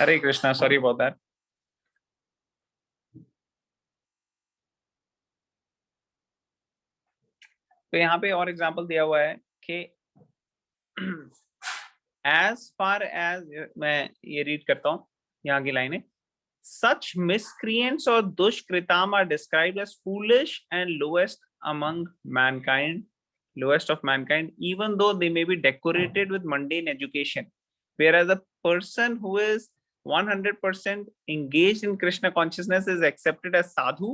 Hare Krishna, sorry about that. तो यहाँ पे और एग्जांपल दिया हुआ है कि एज फार एज, मैं ये रीड करता हूँ यहाँ की लाइनें, such miscreants or dushkritam are described as foolish and lowest of mankind, even though they may be decorated with mundane education, whereas a person who is 100% engaged in Krishna consciousness is accepted as sadhu,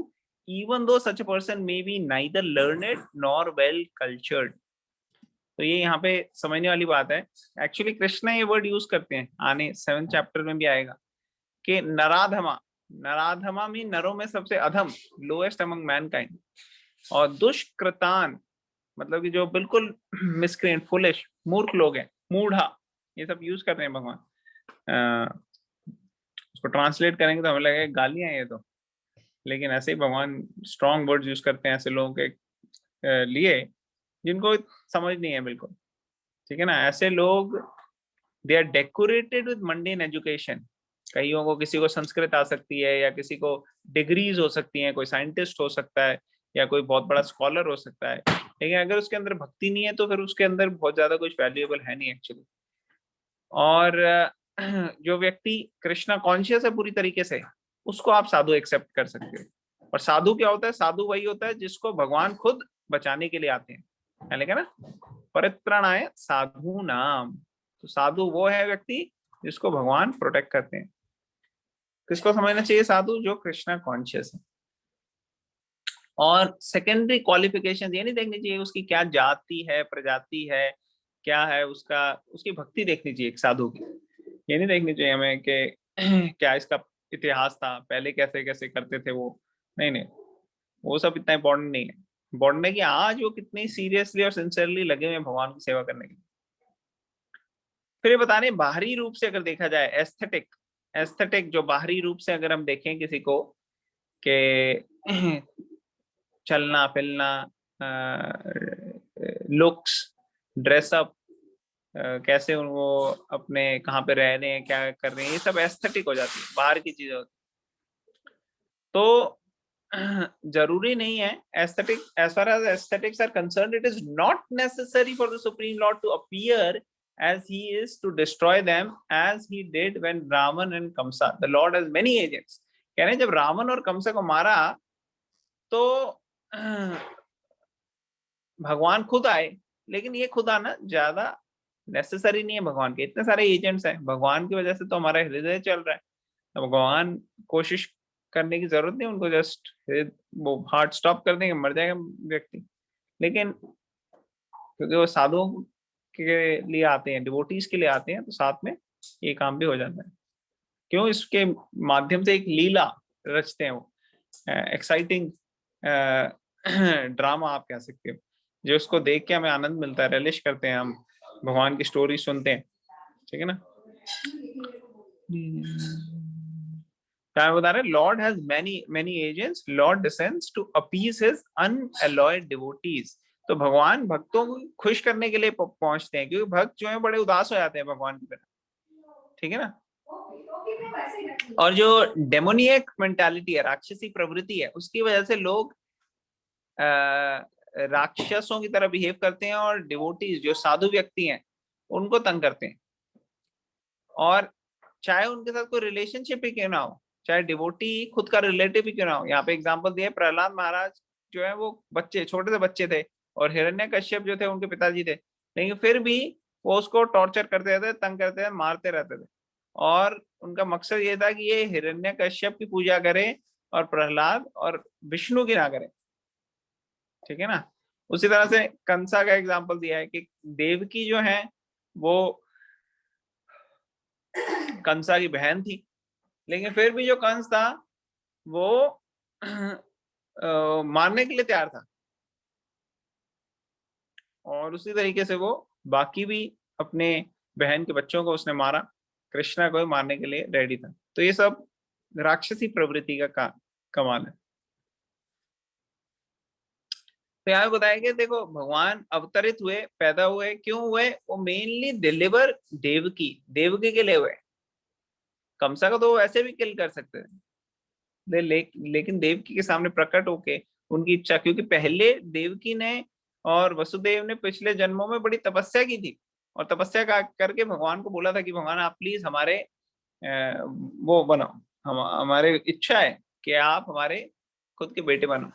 even though such a person may be neither learned nor well cultured. तो ये यहाँ पे समझने वाली बात है। Actually Krishna ये word use करते हैं, आने 7th चैप्टर में भी आएगा कि नराधमा, नराधमा मीन नरों में सबसे अधम, लोएस्ट अमंग मैनकाइंड, और दुष्कृतान मतलब कि जो बिल्कुल मिसक्रेंट, फुलिश, मूर्ख लोग हैं, मूढ़ा, ये सब यूज कर रहे हैं भगवान। उसको ट्रांसलेट करेंगे तो हमें लगेगा गालियां ये तो, लेकिन ऐसे ही भगवान स्ट्रॉन्ग वर्ड्स यूज करते हैं ऐसे लोगों के लिए जिनको समझ नहीं है बिल्कुल, ठीक है ना। ऐसे लोग they are decorated with mundane education. कईयों को, किसी को संस्कृत आ सकती है, या किसी को डिग्रीज हो सकती हैं, कोई साइंटिस्ट हो सकता है, या कोई बहुत बड़ा स्कॉलर हो सकता है, लेकिन अगर उसके अंदर भक्ति नहीं है तो फिर उसके अंदर बहुत ज्यादा कुछ वैल्यूएबल है नहीं एक्चुअली। और जो व्यक्ति कृष्णा कॉन्शियस है पूरी तरीके से, उसको आप साधु एक्सेप्ट कर सकते हो। और साधु क्या होता है? साधु वही होता है जिसको भगवान खुद बचाने के लिए आते हैं, लेकिन ना, परित्राणाय साधु नाम। तो साधु वो है व्यक्ति जिसको भगवान प्रोटेक्ट करते हैं। किसको समझना चाहिए साधु? जो कृष्णा कॉन्शियस है। और सेकेंडरी क्वालिफिकेशन ये नहीं देखनी चाहिए उसकी क्या जाति है, प्रजाति है, क्या है उसका, उसकी भक्ति देखनी चाहिए एक साधु की। ये नहीं देखनी चाहिए हमें कि क्या इसका इतिहास था, पहले कैसे कैसे करते थे वो, नहीं नहीं, वो सब इतना इंपॉर्टेंट नहीं है। इंपॉर्टेंट है कि आज वो कितनी सीरियसली और सिंसियरली लगे हुए हैं भगवान की सेवा करने के लिए। फिर ये बता रहे बाहरी रूप से अगर देखा जाए, एस्थेटिक, एस्थेटिक जो बाहरी रूप से अगर हम देखें किसी को के चलना फिरना, लुक्स, ड्रेसअप, कैसे वो अपने कहाँ पे रह रहे हैं, क्या कर रहे हैं, ये सब एस्थेटिक हो जाती है, बाहर की चीजें होती। तो जरूरी नहीं है aesthetic, as far as aesthetics are concerned, it is not necessary for the Supreme Lord to appear as he is to destroy them, as he did when Ravan and Kamsa. The Lord has many agents. कह रहे हैं जब रावण और कंसा को मारा तो भगवान खुद आए, लेकिन ये खुद आना ज्यादा नेसेसरी नहीं है। भगवान के इतने सारे एजेंट्स हैं, भगवान की वजह से तो हमारा हृदय चल रहा है, तो भगवान कोशिश करने की जरूरत नहीं, उनको जस्ट वो हार्ट स्टॉप कर देंगे, मर जाएगा व्यक्ति। लेकिन क्योंकि वो साधुओं के लिए आते हैं, डिवोटीज के लिए आते हैं, तो साथ में ये काम भी हो जाता है। क्यों? इसके माध्यम से एक लीला रचते हैं वो, एक्साइटिंग ड्रामा आप कह सकते हो, जो उसको देख के हमें आनंद मिलता है, रिलिश करते हैं हम, भगवान की स्टोरी सुनते हैं, ठीक है ना। क्या बता रहे? Lord has many agents, Lord descends to appease his unalloyed devotees. तो भगवान भक्तों को खुश करने के लिए पहुंचते हैं, क्योंकि भक्त जो है बड़े उदास हो जाते हैं भगवान की तरह, ठीक है ना। और जो डेमोनियक मेंटालिटी है, राक्षसी प्रवृत्ति है, उसकी वजह से लोग राक्षसों की तरह बिहेव करते हैं, और डिवोटीज जो साधु व्यक्ति हैं उनको तंग करते हैं। और चाहे उनके साथ कोई रिलेशनशिप ही क्यों ना हो, चाहे डिवोटी खुद का रिलेटिव ही क्यों ना हो। यहाँ पे एग्जांपल दिया, प्रहलाद महाराज जो है वो बच्चे, छोटे से बच्चे थे, और हिरण्यकश्यप जो थे उनके पिताजी थे, लेकिन फिर भी वो उसको टॉर्चर करते रहते, तंग करते थे, मारते रहते थे। और उनका मकसद ये था कि ये हिरण्यकश्यप की पूजा करें और प्रहलाद और विष्णु की ना करें, ठीक है ना। उसी तरह से कंसा का एग्जाम्पल दिया है कि देवकी जो है वो कंसा की बहन थी, लेकिन फिर भी जो कंस था वो मारने के लिए तैयार था, और उसी तरीके से वो बाकी भी अपने बहन के बच्चों को उसने मारा, कृष्णा को मारने के लिए रेडी था। तो ये सब राक्षसी प्रवृत्ति का कमाल है। तो यहाँ बताया कि देखो भगवान अवतरित हुए, पैदा हुए, क्यों हुए? वो मेनली डिलीवर देवकी के लिए हुए। कंसा को तो ऐसे भी किल कर सकते थे, लेकिन देवकी के सामने प्रकट होके उनकी इच्छा, क्योंकि पहले देवकी ने और वसुदेव ने पिछले जन्मों में बड़ी तपस्या की थी, और तपस्या करके भगवान को बोला था कि भगवान आप प्लीज हमारे वो बनो, हमारे इच्छा है कि आप हमारे खुद के बेटे बनो।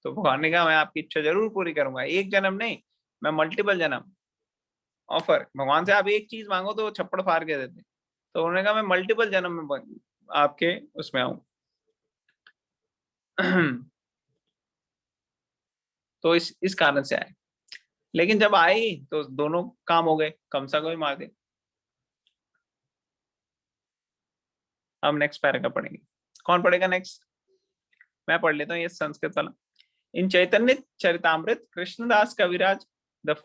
तो भगवान ने कहा मैं आपकी इच्छा जरूर पूरी करूंगा, एक जन्म नहीं, मैं मल्टीपल जन्म ऑफर। भगवान से आप एक चीज मांगो तो छप्पड़ फाड़ के देते, तो उन्होंने कहा मैं मल्टीपल जन्म में आपके उसमें आऊं। तो इस कारण से आए, लेकिन जब आई तो दोनों काम हो गए, कंसा को भी मार दे। हम नेक्स्ट पैराग्राफ पढ़ेंगे। कौन पढ़ेगा नेक्स्ट? मैं पढ़ लेता हूँ ये संस्कृत वाला। इन चैतन्य चरितामृत कृष्णदास कविराज the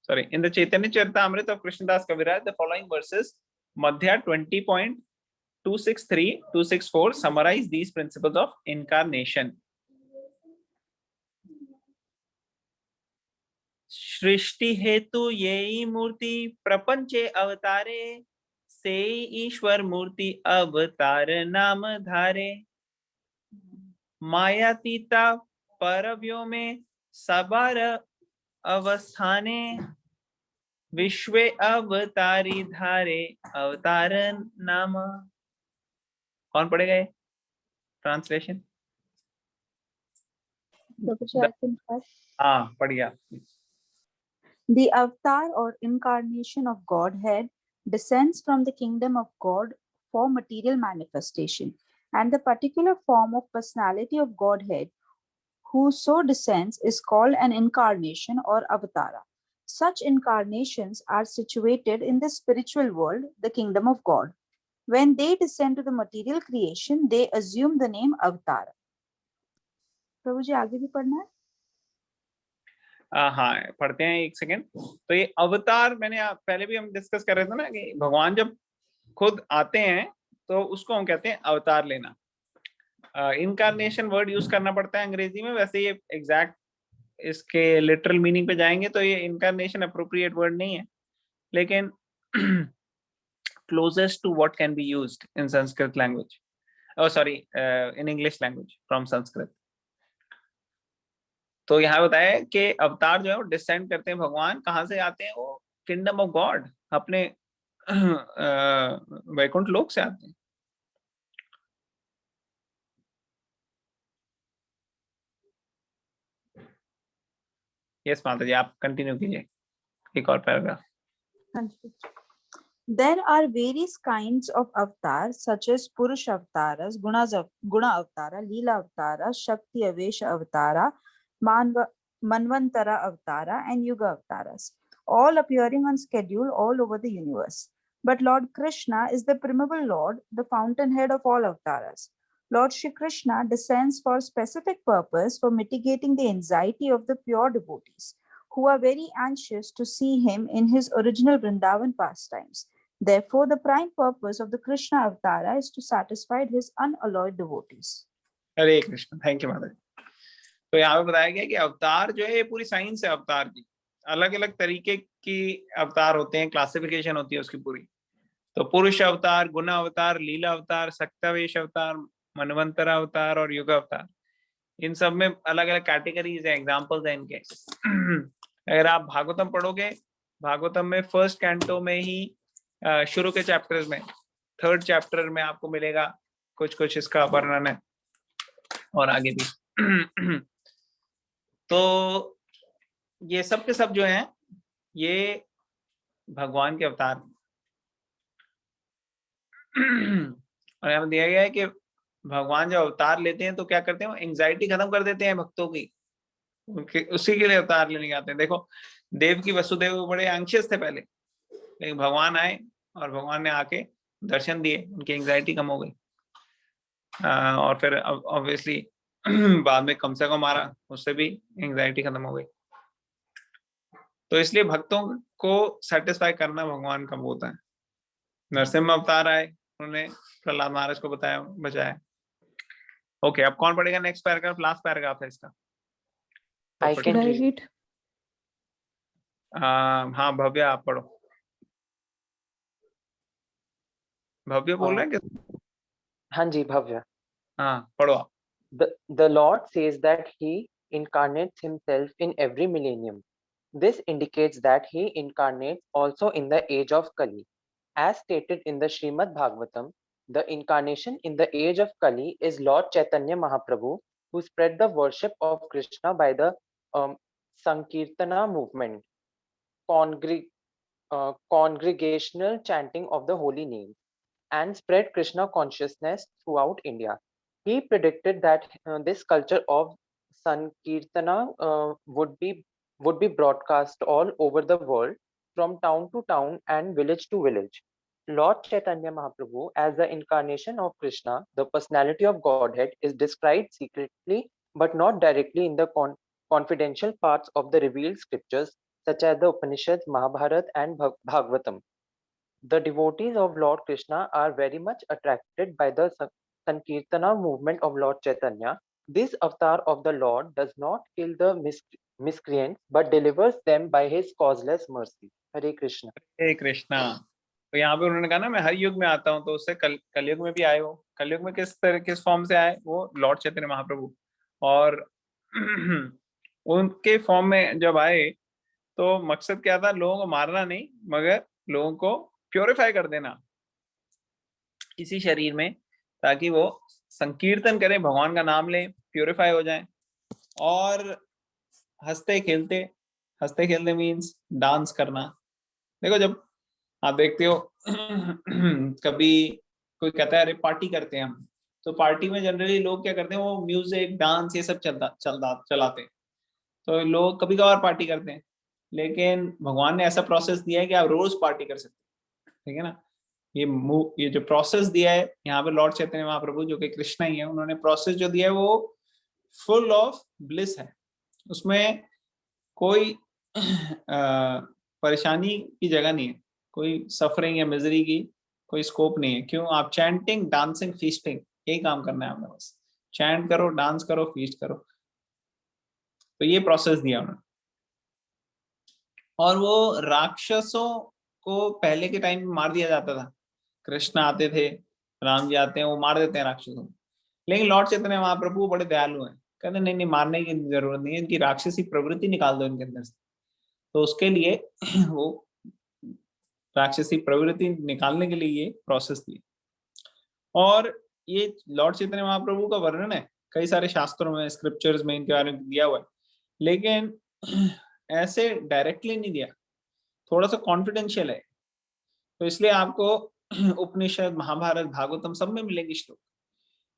sorry, in the Chaitanya Charitamrita of Krishnadas Kaviraj, the following verses, Madhya 20.263-264, summarize these principles of incarnation. सृष्टि हेतु ये मूर्ति प्रपंचे अवतारे, से ईश्वर मूर्ति अवतार नाम धारे। मायातीता परव्योमे सबार अवस्थाने, विश्वे अवतारी धारे अवतार नाम। कौन पढ़ेगा ये ट्रांसलेशन? हाँ पढ़िया। The avatar or incarnation of Godhead descends from the kingdom of God for material manifestation, and the particular form of personality of Godhead who so descends is called an incarnation or avatara. Such incarnations are situated in the spiritual world, the kingdom of God. When they descend to the material creation, they assume the name avatara. प्रभु जी आगे भी पढ़ना है? हाँ पढ़ते हैं, एक second. तो ये अवतार मैंने पहले भी हम डिस्कस कर रहे थे ना कि भगवान जब खुद आते हैं तो उसको हम कहते हैं अवतार लेना। इनकारनेशन वर्ड यूज करना पड़ता है अंग्रेजी में, वैसे ये एग्जैक्ट इसके लिटरल मीनिंग पे जाएंगे तो ये इनकारनेशन अप्रोप्रिएट वर्ड नहीं है, लेकिन closest to what can be used in Sanskrit language, in English language from Sanskrit. तो यहाँ बताया कि अवतार जो है वो डिसेंड करते हैं, भगवान कहाँ से आते हैं? वो किंगडम ऑफ गॉड, अपने वैकुंठ लोक से आते हैं। यस माता जी, आप कंटिन्यू कीजिए एक और paragraph. There are various kinds of avatars such as Purusha avatars, Guna avatara, Leela avatara, Shakti Avesha avatara, Manvantara avatara, and Yuga avatars, all appearing on schedule all over the universe. But Lord Krishna is the primeval Lord, the fountainhead of all avatars. Lord Shri Krishna descends for a specific purpose for mitigating the anxiety of the pure devotees, who are very anxious to see him in his original Vrindavan pastimes. Therefore, the prime purpose of the Krishna Avatara is to satisfy his unalloyed devotees. Hare Krishna, thank you माता जी। तो यहाँ पे बताया गया कि अवतार जो है ये पूरी साइंस है अवतार की, अलग अलग तरीके की अवतार होते हैं, क्लासिफिकेशन होती है उसकी पूरी। तो पुरुष अवतार, गुण अवतार, लीला अवतार, सक्तावेश अवतार, मनवंतर अवतार और युग अवतार, इन सब में अलग अलग कैटेगरीज है, एग्जाम्पल्स हैं इनके। अगर आप भागवतम पढ़ोगे, भागवतम में फर्स्ट कैंटो में ही शुरू के चैप्टर्स में, थर्ड चैप्टर में आपको मिलेगा कुछ इसका वर्णन है, और आगे भी। तो ये सब के सब जो हैं ये भगवान के अवतार। और यहाँ दिया गया है कि भगवान जब अवतार लेते हैं तो क्या करते हैं? वो एंग्जाइटी खत्म कर देते हैं भक्तों की, उसी के लिए अवतार लेने आते हैं। देखो देव की वसुदेव बड़े एंग्शियस थे पहले, लेकिन भगवान आए और भगवान ने आके दर्शन दिए, उनकी एंग्जाइटी कम हो गई। और फिर ऑब्वियसली बाद में कंसा को मारा, उससे भी एंग्जाइटी खत्म हो गई। तो इसलिए भक्तों को सेटिस्फाई करना भगवान का होता है। नरसिम्हा अवतार आए, उन्होंने प्रहलाद महाराज को बताया, बचाया। ओके, अब कौन पढ़ेगा नेक्स्ट पैराग्राफ? लास्ट पैराग्राफ है इसका। हाँ भव्य आप पढ़ो। भव्य बोल रहे हैं कि? हाँ जी, भव्य। हाँ, पढ़ो आप। The Lord says that He incarnates Himself in every millennium. This indicates that He incarnates also in the age of Kali. As stated in the Srimad Bhagavatam, the incarnation in the age of Kali is Lord Chaitanya Mahaprabhu, who spread the worship of Krishna by the Sankirtana movement, congregational chanting of the holy names, and spread Krishna consciousness throughout India. He predicted that this culture of Sankirtana would be broadcast all over the world, from town to town and village to village. Lord Chaitanya Mahaprabhu, as the incarnation of Krishna, the personality of Godhead, is described secretly but not directly in the confidential parts of the revealed scriptures, such as the Upanishads, Mahabharata, and Bhagavatam. The devotees of Lord Krishna are very much attracted by the Sankirtana movement of Lord Chaitanya. This avatar of the Lord does not kill the miscreants but delivers them by his causeless mercy. Hare Krishna. हे कृष्णा। तो यहाँ पे उन्होंने कहा ना, मैं हर युग में आता हूँ, तो उससे कलयुग में भी आए हो। कलयुग में किस फॉर्म से आए? वो लॉर्ड चैतन्य महाप्रभु। और उनके फॉर्म में जब आए तो मकसद क्या था? लोगों को मारना नहीं, मगर लोगों को प्योरीफाई कर देना इसी शरीर में, ताकि वो संकीर्तन करें, भगवान का नाम लें, प्योरीफाई हो जाएं। और हंसते खेलते मीन्स डांस करना। देखो, जब आप देखते हो कभी कोई कहता है अरे पार्टी करते हैं हम, तो पार्टी में जनरली लोग क्या करते हैं, वो म्यूजिक डांस ये सब चलाते हैं। तो लोग कभी कभार पार्टी करते हैं, लेकिन भगवान ने ऐसा प्रोसेस दिया है कि आप रोज पार्टी कर सकते हैं। ठीक है ना? ये जो प्रोसेस दिया है यहाँ पे लॉर्ड चैतन्य महाप्रभु, जो कि कृष्णा ही है, उन्होंने प्रोसेस जो दिया है वो फुल ऑफ ब्लिस है। उसमें कोई परेशानी की जगह नहीं है, कोई सफरिंग या मिजरी की कोई स्कोप नहीं है। क्यों? आप चैंटिंग, डांसिंग, फीस्टिंग, यही काम करना है आपने। बस चैंट करो, डांस करो, फीस्ट करो। तो ये प्रोसेस दिया उन्होंने। और वो राक्षसों को पहले के टाइम में मार दिया जाता था। कृष्ण आते थे, राम जी आते हैं, वो मार देते हैं राक्षसों को। लेकिन लॉर्ड चैतन्य महाप्रभु बड़े दयालु हैं, कहते नहीं नहीं, मारने की जरूरत नहीं है, इनकी राक्षसी प्रवृत्ति निकाल दो इनके अंदर से। तो उसके लिए वो राक्षसी प्रवृत्ति निकालने के लिए ये प्रोसेस थी। और ये लॉर्ड चैतन्य महाप्रभु का वर्णन है कई सारे शास्त्रों में, स्क्रिप्चर्स में इनके बारे में दिया हुआ है, लेकिन ऐसे डायरेक्टली नहीं दिया, थोड़ा सा कॉन्फिडेंशियल है। तो इसलिए आपको उपनिषद, महाभारत, भागवतम सब में मिलेंगे श्लोक,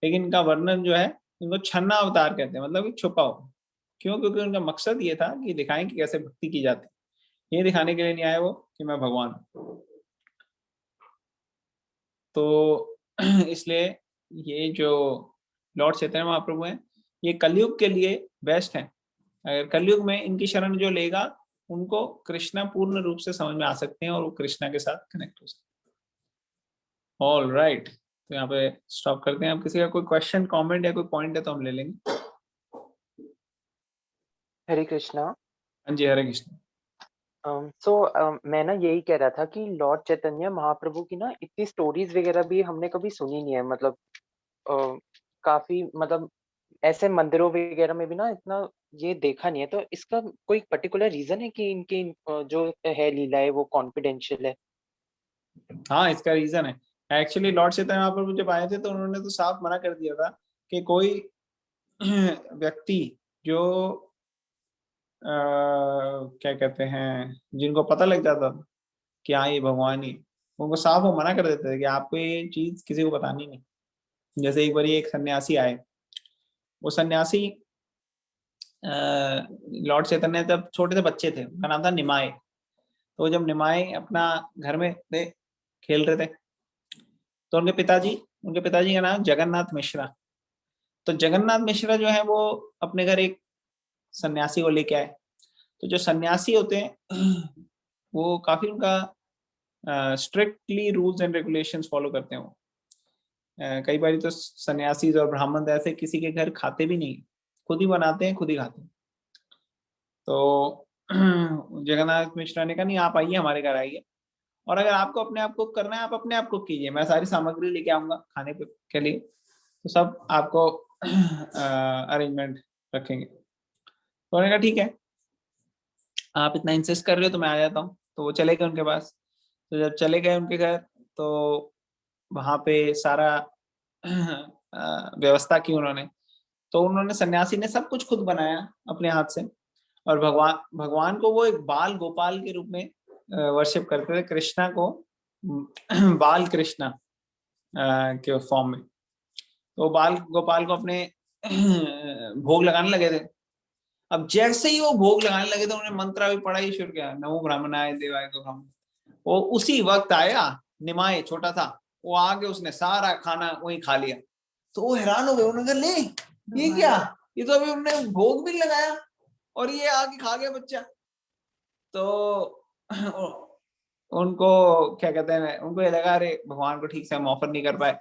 लेकिन इनका वर्णन जो है, इनको छन्ना अवतार कहते हैं, मतलब छुपा हो। क्यों? क्योंकि उनका मकसद ये था कि दिखाएं कि कैसे भक्ति की जाती है। ये दिखाने के लिए नहीं आए वो कि मैं भगवान हूं। तो इसलिए ये जो लॉर्ड चैतन्य महाप्रभु हैं, ये कलयुग के लिए बेस्ट हैं। अगर कलयुग में इनकी शरण जो लेगा, उनको कृष्णा पूर्ण रूप से समझ में आ सकते हैं और वो कृष्णा के साथ कनेक्ट हो सकते हैं। ऑल राइट, तो यहाँ पे स्टॉप करते हैं। अब किसी का कोई क्वेश्चन, कमेंट या कोई पॉइंट है तो हम ले लेंगे। हरे कृष्णा। हाँ जी, हरे कृष्ण। मैं ना यही कह रहा था कि लॉर्ड चैतन्य महाप्रभु की ना इतनी स्टोरीज वगैरह भी हमने कभी सुनी नहीं है। मतलब काफी, मतलब ऐसे मंदिरों वगैरह में भी ना इतना ये देखा नहीं है। तो इसका कोई पर्टिकुलर रीजन है कि इनकी जो है लीला है वो कॉन्फिडेंशियल है? हाँ, इसका रीजन है। एक्चुअली लॉर्ड चैतन्य महाप्रभु जब आए थे तो उन्होंने तो साफ मना कर दिया था कि कोई व्यक्ति जो क्या कहते हैं, जिनको पता लग जाता था कि हाँ ये भगवान ही, उनको साफ वो मना कर देते थे कि आपको ये चीज किसी को बतानी नहीं। जैसे एक बार एक सन्यासी आए, वो सन्यासी लॉर्ड चैतन्य जब छोटे से बच्चे थे, उनका नाम था निमाय। तो जब निमाय अपना घर में थे, खेल रहे थे, तो उनके पिताजी का नाम जगन्नाथ मिश्रा। तो जगन्नाथ मिश्रा जो है वो अपने घर एक सन्यासी को लेके आए। तो जो सन्यासी होते हैं वो काफी उनका strictly rules and regulations follow करते हैं। वो कई बार तो सन्यासी और ब्राह्मण ऐसे किसी के घर खाते भी नहीं, खुद ही बनाते हैं, खुद ही खाते हैं। तो जगन्नाथ मिश्रा ने कहा नहीं, आप आइए, हमारे घर आइए। और अगर आपको अपने आप कुक करना है, आप अपने आप कुक कीजिए, मैं सारी सामग्री लेके आऊंगा खाने के लिए, तो सब आपको अरेंजमेंट रखेंगे। तो उन्होंने कहा ठीक है, आप इतना इंसिस्ट कर रहे हो तो मैं आ जाता हूँ। तो वो चले गए उनके पास। तो जब चले गए उनके घर, तो वहां पे सारा व्यवस्था की उन्होंने। तो उन्होंने, सन्यासी ने सब कुछ खुद बनाया अपने हाथ से। और भगवान भगवान को वो एक बाल गोपाल के रूप में वर्शिप करते थे, कृष्णा को बाल कृष्णा के फॉर्म में। तो बाल गोपाल को अपने भोग लगाने लगे थे। अब जैसे ही वो भोग लगाने लगे तो उन्होंने मंत्र भी पढ़ा ही शुरू किया, नमो ब्राह्मणाय देवाय को ब्राह्मण। वो उसी वक्त आया निमाय, छोटा था, वो आके उसने सारा खाना वही खा लिया। तो वो हैरान हो गए, उन्होंने कहा ले ये क्या, ये तो अभी हमने भोग भी लगाया और ये आके खा गया बच्चा। तो उनको क्या कहते हैं, उनको ये लगा अरे भगवान को ठीक से हम ऑफर नहीं कर पाए।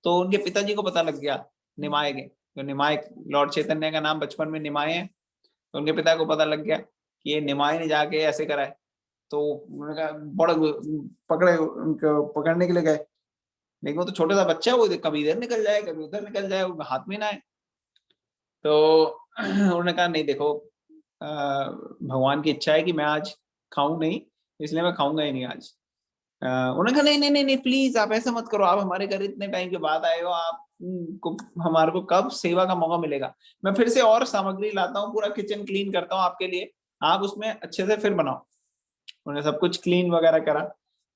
तो उनके पिताजी को पता लग गया, निमाय के, तो निमाय लॉर्ड चैतन्य का नाम बचपन में निमाय है। तो उनके पिता को पता लग गया कि ये निमाय ने जाके ऐसे करा है। तो उन्होंने कहा, बड़ा पकड़े, उनको पकड़ने के लिए गए, लेकिन वो तो छोटा सा बच्चा है, वो कभी इधर निकल जाए कभी उधर निकल जाए, वो हाथ में ना आए। तो उन्होंने कहा नहीं देखो, भगवान की इच्छा है कि मैं आज खाऊं नहीं, इसलिए मैं खाऊंगा ही नहीं आज। उन्होंने कहा नहीं नहीं नहीं नहीं प्लीज आप ऐसा मत करो, आप हमारे घर इतने टाइम के बाद आए हो, आप को हमारे को कब सेवा का मौका मिलेगा, मैं फिर से और सामग्री लाता हूँ, पूरा किचन क्लीन करता हूँ आपके लिए, आप उसमें अच्छे से फिर बनाओ। उन्होंने सब कुछ क्लीन वगैरह करा,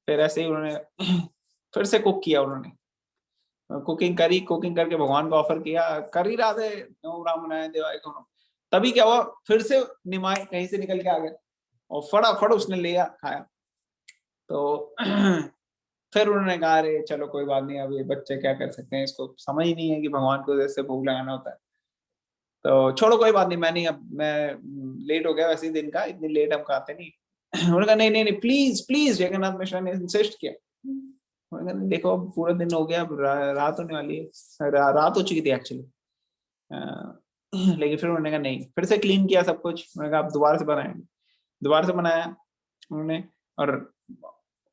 फिर ऐसे ही उन्होंने फिर से कुक किया। उन्होंने कुकिंग करी, कुकिंग करके भगवान को ऑफर किया, कर ही रहा थे नमो ब्राह्मणाय देवाय को। तभी क्या हुआ, फिर से निमाय कहीं से निकल के आ गया और फटाफट उसने लिया खाया। तो फिर उन्होंने कहा अरे चलो कोई बात नहीं, अब ये बच्चे क्या कर सकते हैं, इसको समझ ही नहीं है कि भगवान को जैसे भोग लगाना होता है, तो छोड़ो कोई बात नहीं, मैं नहीं, अब मैं लेट हो गया वैसे ही दिन का, इतनी लेट हम खाते नहीं। उन्होंने कहा नहीं नहीं नहीं प्लीज प्लीज, जगन्नाथ मिश्रा ने इंसिस्ट किया। उन्होंने कहा देखो अब पूरा दिन हो गया, अब रात होने वाली है, रात हो चुकी थी एक्चुअली। लेकिन फिर उन्होंने कहा नहीं, फिर से क्लीन किया सब कुछ। उन्होंने कहा आप दोबारा से बनाएंगे, दोबारा से बनाया उन्होंने, और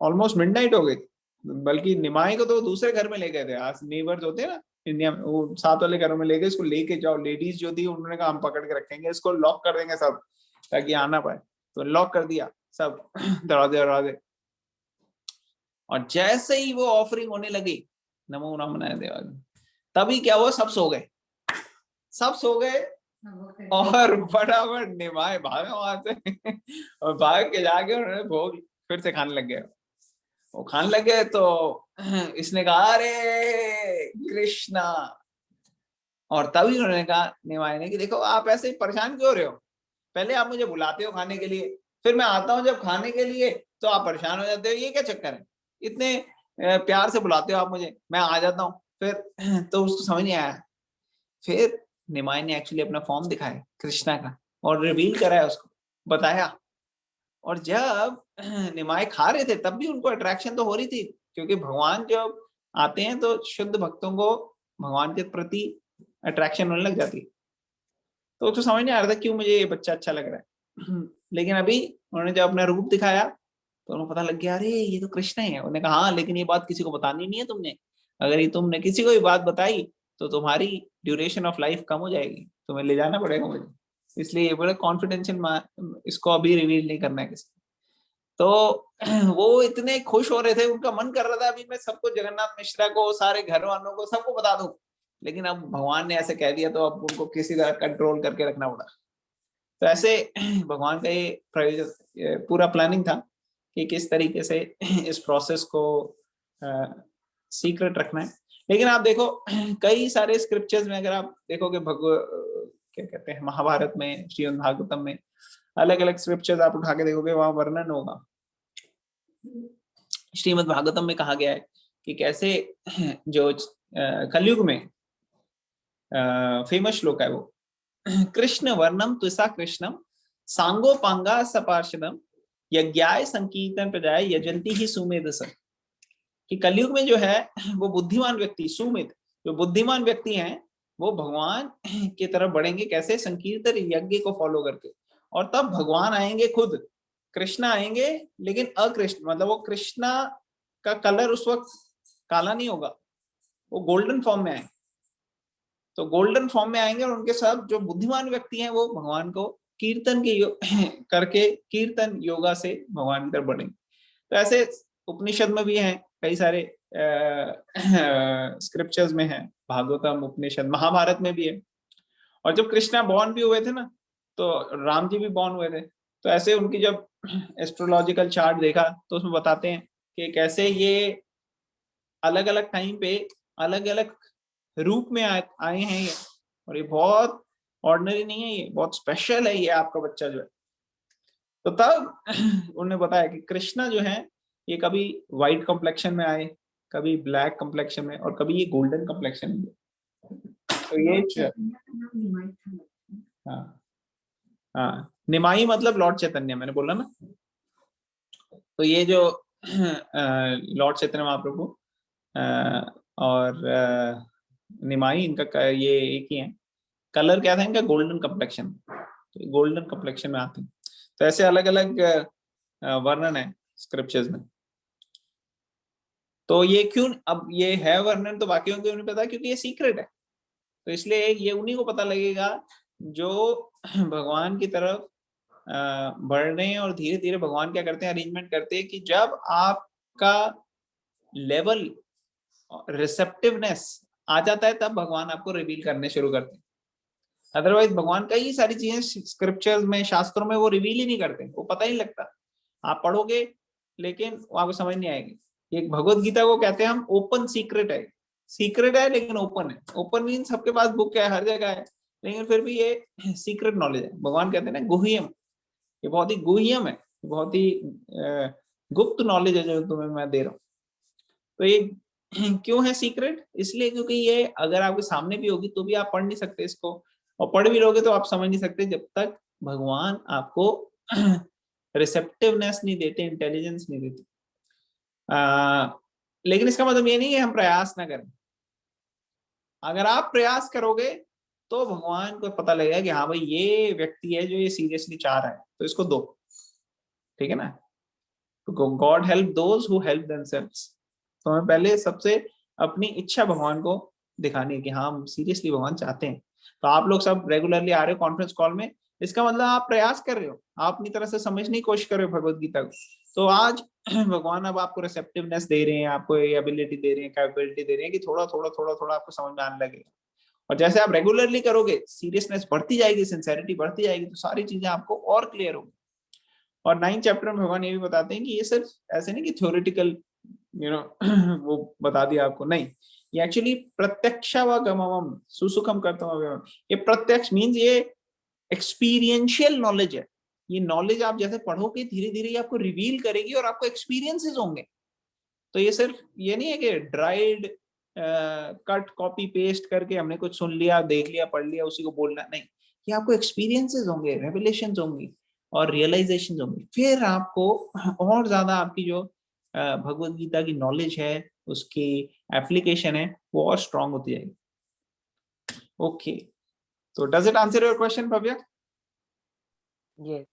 ऑलमोस्ट मिडनाइट हो गई। बल्कि निमाई को तो दूसरे घर में ले गए थे, आज नेबर्स होते हैं ना इंडिया में, वो साथ वाले घरों में ले गए, इसको लेके जाओ, लेडीज जो थी उन्होंने कहा हम पकड़ के रखेंगे, इसको लॉक कर देंगे सब ताकि आना पाए। तो लॉक कर दिया सब दरवाजे दरवाजे। और जैसे ही वो ऑफरिंग होने लगी नमो ब्राह्मणाय देवाय, तभी क्या हुआ, सब सो गए, सब सो गए। और फटाफट निमाय भागा वहां से और भाग के जाके उन्होंने भोग फिर से खाने लग गए। वो खाने लग गए तो इसने कहा अरे कृष्णा, और तभी उन्होंने कहा निमाय ने कि देखो आप ऐसे परेशान क्यों हो रहे हो, पहले आप मुझे बुलाते हो खाने के लिए, फिर मैं आता हूँ जब खाने के लिए तो आप परेशान हो जाते हो, ये क्या चक्कर है, इतने प्यार से बुलाते हो आप मुझे, मैं आ जाता हूँ फिर। तो उसको समझ नहीं आया। फिर निमाय ने एक्चुअली अपना फॉर्म दिखाया कृष्णा का और रिवील कराया, उसको बताया। और जब निमाय खा रहे थे तब भी उनको अट्रैक्शन तो हो रही थी, क्योंकि भगवान जब आते हैं तो शुद्ध भक्तों को भगवान के प्रति अट्रैक्शन होने लग जाती है। तो उसको समझ नहीं आ रहा था क्यों मुझे ये बच्चा अच्छा लग रहा है। लेकिन अभी उन्होंने जब अपना रूप दिखाया तो उन्हें पता लग गया अरे ये तो कृष्ण है। उन्होंने कहा हाँ लेकिन ये बात किसी को बतानी नहीं है तुमने, अगर ये तुमने किसी को ये बात बताई तो तुम्हारी ड्यूरेशन ऑफ लाइफ कम हो जाएगी, तुम्हें ले जाना पड़ेगा मुझे, इसलिए ये बड़े कॉन्फिडेंशियल, इसको अभी रिवील नहीं करना है किसी। तो वो इतने खुश हो रहे थे, उनका मन कर रहा था अभी मैं सबको, जगन्नाथ मिश्रा को, सारे घर वालों को, सबको बता दूं, लेकिन अब भगवान ने ऐसे कह दिया तो अब उनको किसी तरह कंट्रोल करके रखना पड़ा। तो ऐसे भगवान का ये पूरा प्लानिंग था कि किस तरीके से इस प्रोसेस को सीक्रेट रखना है। लेकिन आप देखो कई सारे स्क्रिप्चर्स में अगर आप देखोगे, क्या कहते हैं, महाभारत में, श्रीमद् भागवतम में, अलग अलग स्क्रिप्चर्स आप उठा के देखोगे वहां वर्णन होगा। श्रीमद् भागवतम में कहा गया है कि कैसे जो कलयुग में फेमस श्लोक है वो, कृष्ण वर्णम त्विषा कृष्णम सांगोपांगा सपार्षदम यज्ञाय संकीर्तन प्रजाय यजंती ही सुमेध स। कि कलयुग में जो है वो बुद्धिमान व्यक्ति, सुमेध, जो बुद्धिमान व्यक्ति हैं वो भगवान की तरफ बढ़ेंगे कैसे, संकीर्तन यज्ञ को फॉलो करके, और तब भगवान आएंगे खुद कृष्णा आएंगे लेकिन अकृष्ण, मतलब वो कृष्णा का कलर उस वक्त काला नहीं होगा, वो गोल्डन फॉर्म में आएंगे। तो गोल्डन फॉर्म में आएंगे और उनके साथ जो बुद्धिमान व्यक्ति हैं वो भगवान को कीर्तन के करके कीर्तन योगा से भगवान की तरफ बढ़ेंगे। तो ऐसे उपनिषद में भी हैं कई सारे स्क्रिप्चर्स में है, भागवतम उपनिषद, महाभारत में भी है। और जब कृष्णा बॉर्न भी हुए थे ना, तो राम जी भी बॉर्न हुए थे, तो ऐसे उनकी जब एस्ट्रोलॉजिकल चार्ट देखा तो उसमें बताते हैं कि कैसे ये अलग अलग टाइम पे अलग अलग रूप में आए हैं ये, और ये बहुत ऑर्डिनरी नहीं है, ये बहुत स्पेशल है ये आपका बच्चा जो है। तो तब उन्होंने बताया कि कृष्णा जो है ये कभी व्हाइट कॉम्प्लेक्शन में आए, कभी ब्लैक कॉम्प्लेक्शन में, और कभी ये गोल्डन कॉम्प्लेक्शन में। तो ये हाँ हाँ, निमाई मतलब लॉर्ड चैतन्य, मैंने बोला ना। तो ये जो लॉर्ड चैतन्य महाप्रभु और निमाई, इनका ये एक ही है। कलर क्या था इनका? गोल्डन कम्प्लेक्शन, तो गोल्डन कम्प्लेक्शन में आते हैं। तो ऐसे अलग अलग वर्णन है स्क्रिप्चर्स में। तो ये क्यों, अब ये है वर्णन तो बाकियों को क्यों नहीं पता, क्योंकि ये सीक्रेट है। तो इसलिए ये उन्हीं को पता लगेगा जो भगवान की तरफ बढ़ रहे हैं, और धीरे धीरे भगवान क्या करते हैं, अरेंजमेंट करते हैं कि जब आपका लेवल रिसेप्टिवनेस आ जाता है तब भगवान आपको रिवील करने शुरू करते हैं। अदरवाइज भगवान कई सारी चीजें स्क्रिप्चर्स में, शास्त्रों में वो रिवील ही नहीं करते, वो पता ही नहीं लगता। आप पढ़ोगे लेकिन वो आपको समझ नहीं आएगी। एक भगवत गीता को कहते हैं हम ओपन सीक्रेट है, सीक्रेट है लेकिन ओपन है। ओपन मीन सबके पास बुक है, हर जगह है, लेकिन फिर भी ये सीक्रेट नॉलेज है। भगवान कहते हैं ना गुह्यम, ये बहुत ही गुह्यम है, बहुत ही गुप्त नॉलेज है जो तुम्हें मैं दे रहा हूँ। तो ये क्यों है सीक्रेट? इसलिए क्योंकि ये अगर आपके सामने भी होगी तो भी आप पढ़ नहीं सकते इसको, और पढ़ भी लोगे तो आप समझ नहीं सकते जब तक भगवान आपको रिसेप्टिवनेस नहीं देते, इंटेलिजेंस नहीं देते। लेकिन इसका मतलब ये नहीं है हम प्रयास ना करें। अगर आप प्रयास करोगे तो भगवान को पता लगेगा कि हाँ भाई ये व्यक्ति है जो ये सीरियसली चाह रहा है, तो इसको दो, ठीक है ना। God help those who help themselves. तो हमें पहले सबसे अपनी इच्छा भगवान को दिखानी है कि हाँ हम सीरियसली भगवान चाहते हैं। तो आप लोग सब रेगुलरली आ रहे हो कॉन्फ्रेंस कॉल में, इसका मतलब आप प्रयास कर रहे हो, आप अपनी तरह से समझने की कोशिश कर रहे हो भगवत गीता को। तो आज भगवान अब आपको रिसेप्टिवनेस दे रहे हैं, आपको ये एबिलिटी दे रहे हैं, कैपेबिलिटी दे रहे हैं कि थोड़ा थोड़ा थोड़ा थोड़ा आपको समझ में आने लगेगा। और जैसे आप रेगुलरली करोगे, सीरियसनेस बढ़ती जाएगी, सिंसेरिटी बढ़ती जाएगी, तो सारी चीजें आपको और क्लियर होगी। और 9th चैप्टर में भगवान ये भी बताते हैं कि ये सिर्फ ऐसे नहीं कि थ्योरेटिकल वो बता दिया आपको, नहीं, ये एक्चुअली प्रत्यक्षावगमम् सुसुखम कर्तव्यम। ये प्रत्यक्ष मींस ये एक्सपीरियंशियल नॉलेज है। ये नॉलेज आप जैसे पढ़ोगे धीरे धीरे ये आपको रिवील करेगी और आपको एक्सपीरियंसेस होंगे। तो ये सिर्फ ये नहीं है कि ड्राइड कट कॉपी पेस्ट करके हमने कुछ सुन लिया, देख लिया, पढ़ लिया, उसी को बोलना, नहीं। ये आपको एक्सपीरियंसेस होंगे, रेवलेशंस होंगी और रियलाइजेशन होंगी। फिर आपको और ज्यादा आपकी जो भगवत गीता की नॉलेज है, उसकी एप्लीकेशन है, वो और स्ट्रांग होती जाएगी। ओके, तो does it answer your question Bhavya? Yes.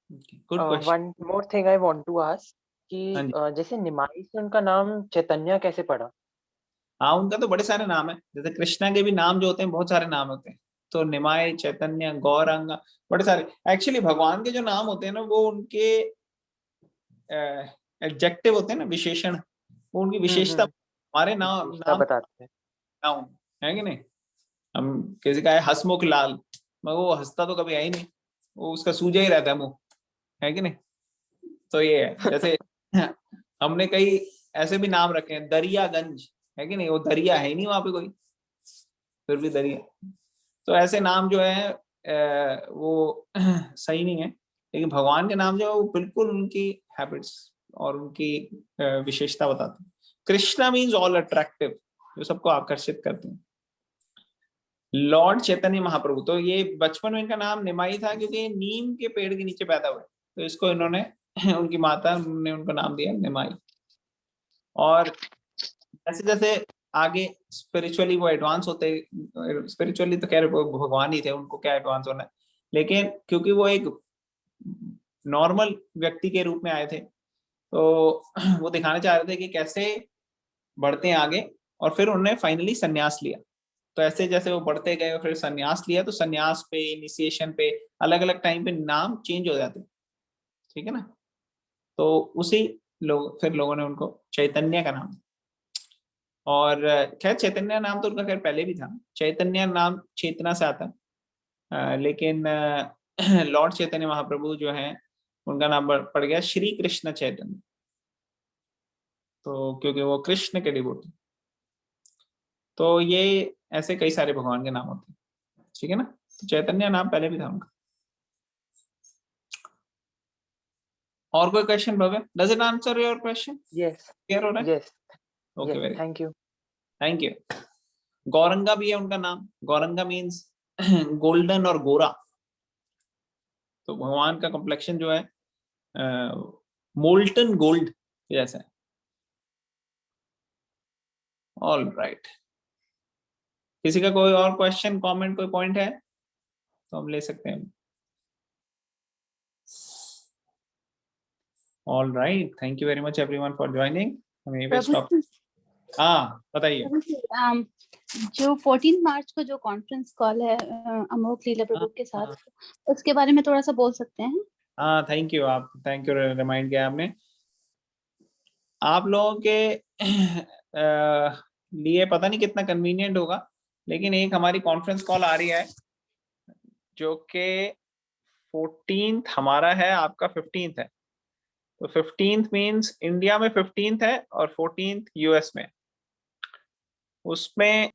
Good question. One more thing I want to ask कि हाँ जी, जैसे निमाई से उनका नाम चैतन्य कैसे पड़ा? हाँ उनका तो बड़े सारे नाम है, जैसे कृष्णा के भी नाम जो होते हैं बहुत सारे नाम होते हैं। तो निमाय, चैतन्य, गौरांग, बड़े सारे। एक्चुअली भगवान के जो नाम होते हैं ना, वो उनके एडजेक्टिव होते हैं ना, विशेषण, वो उनकी विशेषता। हमारे नाम विशेषता नाम बताते हैं। नाम है कि नहीं। हम किसी का है हसमुख लाल, मगर वो हंसता तो कभी है ही नहीं, वो उसका सूजा ही रहता है मुंह, है कि नहीं। तो ये है जैसे हमने कई ऐसे भी नाम रखे हैं, दरियागंज, है कि नहीं, वो दरिया है ही नहीं वहां पे कोई, फिर भी दरिया। तो ऐसे नाम जो है वो सही नहीं है। लेकिन भगवान के नाम जो है वो बिल्कुल उनकी हैबिट्स और उनकी विशेषता बताते हैं। कृष्णा मीन्स ऑल अट्रैक्टिव, जो सबको आकर्षित करते हैं। लॉर्ड चैतन्य महाप्रभु, तो ये बचपन में इनका नाम निमाई था क्योंकि नीम के पेड़ के नीचे पैदा हुए, तो इसको इन्होंने उनकी माता ने उनका नाम दिया निमाई। और जैसे जैसे आगे स्पिरिचुअली वो एडवांस होते, स्पिरिचुअली तो कह रहे भगवान ही थे, उनको क्या एडवांस होना है, लेकिन क्योंकि वो एक नॉर्मल व्यक्ति के रूप में आए थे। तो वो दिखाना चाह रहे थे कि कैसे बढ़ते हैं आगे, और फिर उन्होंने फाइनली संन्यास लिया। तो ऐसे जैसे वो बढ़ते गए और फिर संन्यास लिया, तो संन्यास पे, इनिशिएशन पे अलग अलग टाइम पे नाम चेंज हो जाते, ठीक है ना। तो उसी लोग फिर लोगों ने उनको चैतन्य का नाम, और खैर चैतन्य नाम तो उनका खैर पहले भी था, चैतन्य नाम चेतना से आता है, लेकिन लॉर्ड चैतन्य महाप्रभु जो है उनका नाम पड़ गया श्री कृष्ण चैतन्य, तो क्योंकि वो कृष्ण के डिवोटी। तो ये ऐसे कई सारे भगवान के नाम होते हैं, ठीक है ना। तो चैतन्य नाम पहले भी था उनका। और कोई question Bhavya? Does it answer your question? Yes. Clear हो रहा है? Yes. Okay, Yes. Very Thank you. Thank you. Gauranga भी है उनका नाम। गौरंगा मीन्स गोल्डन और गोरा। तो भगवान का कॉम्प्लेक्शन जो है मोल्टन गोल्ड जैसा है। ऑल राइट, किसी का कोई और क्वेश्चन, कमेंट, कोई पॉइंट है तो हम ले सकते हैं। All right, thank you very much everyone for joining. हमें ये स्टॉप। हाँ बताइए। जो 14 मार्च को जो कॉन्फ्रेंस कॉल है अमोघ लीला प्रभु के साथ, हाँ। उसके बारे में थोड़ा सा बोल सकते हैं? हाँ थैंक यू, आप थैंक यू रिमाइंड किया आपने। आप लोगों के लिए पता नहीं कितना कन्वीनियंट होगा, लेकिन एक हमारी कॉन्फ्रेंस कॉल आ रही है जो कि 14th हमारा है, आपका 15th है। तो 15th मीन्स इंडिया में 15th है और 14th यूएस में। उसमें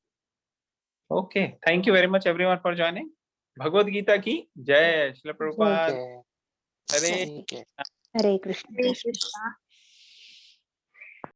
okay, thank you very much everyone for joining. Bhagavad Gita की जय। श्रील प्रभुपाद। जय। हरे ठीक है। हरे कृष्ण। हरे कृष्णा।